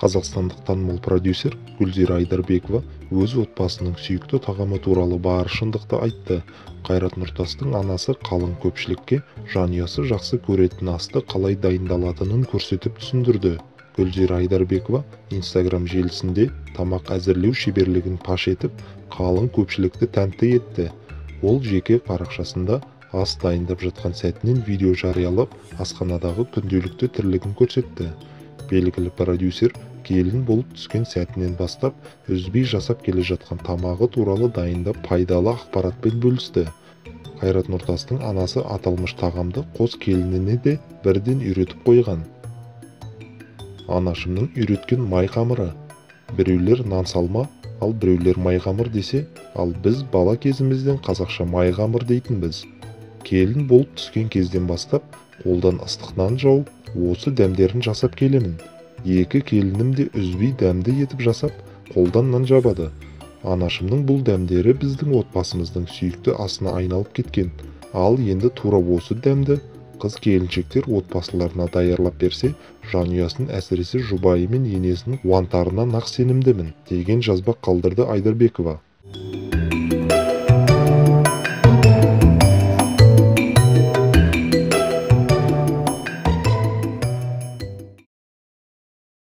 Қазақстандық танымал продюсер Гүлзира Айдарбекова өз отбасының сүйікті тағамы туралы бар шындықты айтты. Қайрат Нұртастың анасы қалың көпшілікке жанұясы жақсы көретін асты қалай дайындалатынын көрсетіп түсіндірді. Гүлзира Айдарбекова Instagram желісінде тамақ әзірлеу шеберлігін паш етіп, қалың көпшілікті тәнті етті. Ол жеке парақшасында ас дайындап жатқан сәтінен видео жариялап, асханадағы күнделікті тірлігін көрсетті. Белгілі продюсер келін болып түскен сәтінен бастап үзбей жасап келе жатқан тамағы туралы дайындап пайдалы ақпаратпен бөлісті. Қайрат Нұртастың анасы аталмыш тағамды қос келініне де бірден үйретіп қойған. Анашымның үйреткен май қамыры. Біреулер нан салма, ал біреулер май қамыр десе, ал біз бала кезімізден қазақша май қамыр дейтінбіз. Келін болып түскен кезден бастап қолдан ыстық нан жауып, осы дәмдерін жасап келемін. Екі келінім де үзбей дәмді етіп жасап, қолдан нан жабады. Анашымның бұл дәмдері біздің отбасымыздың сүйікті асына айналып кеткен. Ал енді тура осы дәмді қыз келіншектер отбасыларына даярлап берсе, жанұясын әсіресе жұбайы мен енесінің қуантарына нақ сенімдімін, деген жазба қалдырды Айдарбекова.